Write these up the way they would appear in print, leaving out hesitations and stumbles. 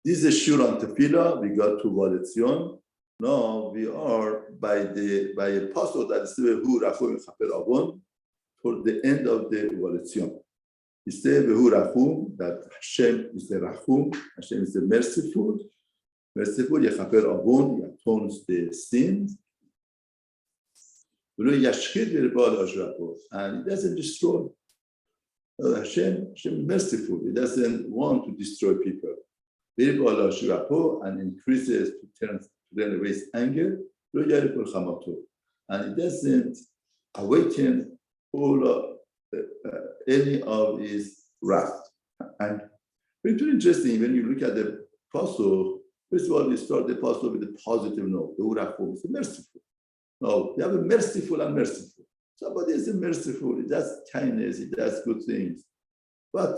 This is a shur on Tefila. We got to letziun. Now we are by a pasuk that is Vehu, Rachum, Chaper Avon, toward the end of the letziun. He says Vehu, Rachum, that Hashem is the Rachum, Hashem is the merciful, Yechaper Avon, He atones the sins. And He doesn't destroy. Hashem is merciful. He doesn't want to destroy people. And increases to turn away his anger. And it doesn't awaken any of his wrath. And it's very interesting when you look at the pasuk. First of all, we start the pasuk with a positive note. The is merciful. No, you have a merciful and merciful. Somebody is merciful, he does kindness, he does good things. But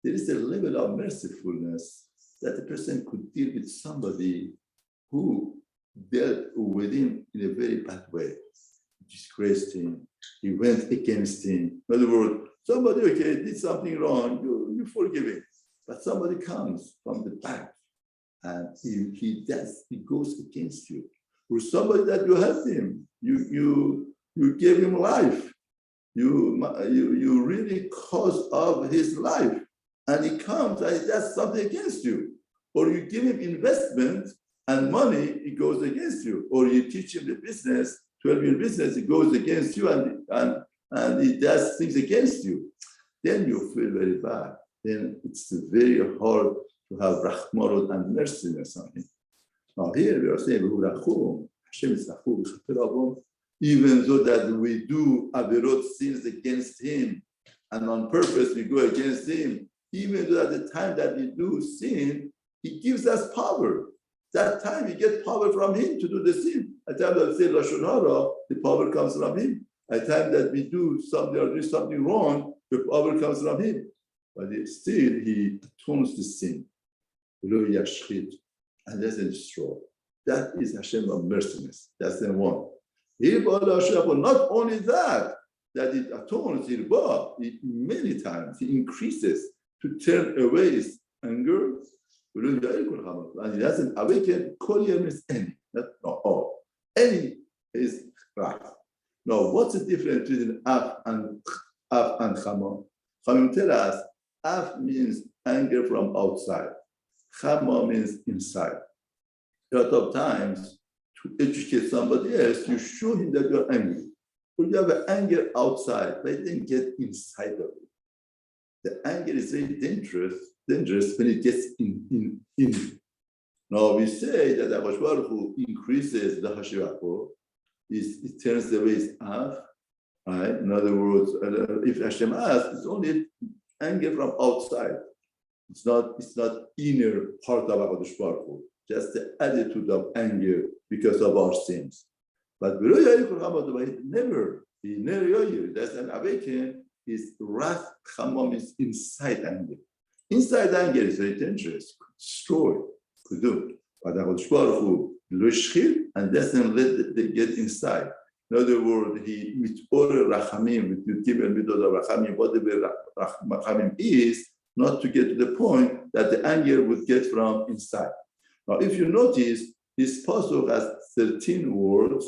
there is a level of mercifulness that a person could deal with somebody who dealt with him in a very bad way. He disgraced him, he went against him. In other words, somebody, did something wrong, you forgive him. But somebody comes from the back and he goes against you. Or somebody that you helped him, you gave him life. You really cause of his life. And he comes and he does something against you. Or you give him investment and money, he goes against you. Or you teach him the business, 12-year business, he goes against you and he does things against you. Then you feel very bad. Then it's very hard to have rahmarot and merciness on him. Now here we are saying, Hashem is Rachum, even though that we do averot sins against him, and on purpose we go against him, even though at the time that we do sin, he gives us power. That time we get power from him to do the sin. At the time that we say Lashon Hara, the power comes from him. At the time that we do something or do something wrong, the power comes from him. But still he atones the sin. Yachad, and doesn't destroy. That is Hashem of merciless. That's the one. Not only that it atones, it many times he increases to turn away his anger. And he doesn't awaken. Kollel means any, not all. Any is wrath. Now, what's the difference between af and chama? Chama tell us af means anger from outside. Chama means inside. A lot of times, to educate somebody else, you show him that you're angry. Or you have an anger outside, but then get inside of it. The anger is very dangerous when it gets in. Now we say that Akash Baruch Hu increases the Hashirako, it turns away his af, right? In other words, if Hashem asks, it's only anger from outside. It's not inner part of Akash Baruch Hu. Just the attitude of anger because of our sins. But he never doesn't awaken his wrath. Chamam is inside anger. Inside anger is very dangerous, could destroy, could do. But Akash Baruch Hu and doesn't let it get inside. In other words, he mitore rachamim, with Yud Midot rachamim, whatever rachamim is, not to get to the point that the anger would get from inside. Now, if you notice, this pasuk has 13 words,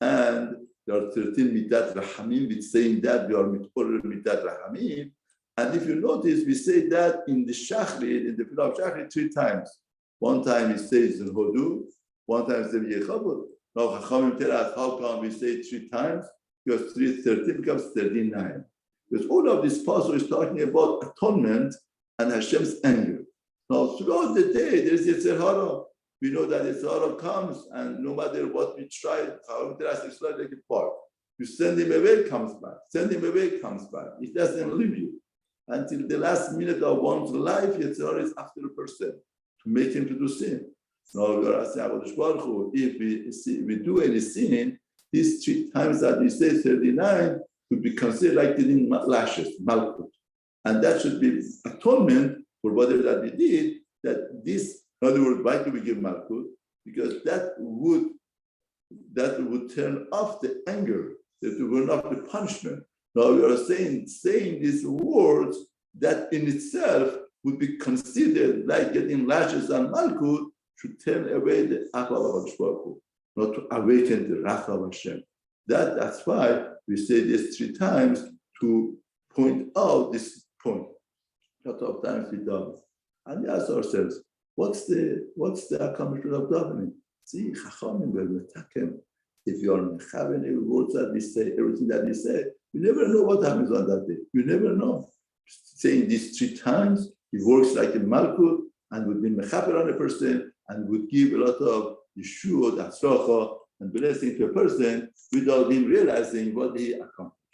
and there are 13 midat rachamim, with saying that we are mitporer midat rachamim. And if you notice, we say that in the Shachrit, in the Tefila of Shachrit, 3 times. One time he says in Hodu, one time he says Yechabod. Now, Chachamim tell us how come we say it 3 times? Because 13 becomes 39. Because all of this pasuk is talking about atonement and Hashem's anger. Now, throughout the day, there is Yetzer Hara. We know that Yetzer Hara comes, and no matter what we try, it's like a park. You send him away, comes back. Send him away, comes back. It doesn't leave you. Until the last minute of one's life, Yetzer Hara is after a person to make him to do sin. Now, we are asking, if we do any sin, these 3 times that we say 39 would be considered like getting lashes, malchut. And that should be atonement for whatever that we did, that this, in other words, why do we give malchut? Because that would turn off the anger, that would turn off the punishment. Now we are saying these words that in itself would be considered like getting lashes on Malkut, should turn away the Achava of Baruch, not to awaken the wrath of Hashem. That's why we say this 3 times to point out this point. A lot of times we don't. And we ask ourselves, what's the accomplishment of davening? See, Chachamim were metakem. If you are mechaven every words that we say, everything that we say, you never know what happens on that day. You never know. Saying these 3 times, it works like a malkut and would be mechaber on a person and would give a lot of yeshua, atzracha, and blessing to a person without him realizing what he accomplished.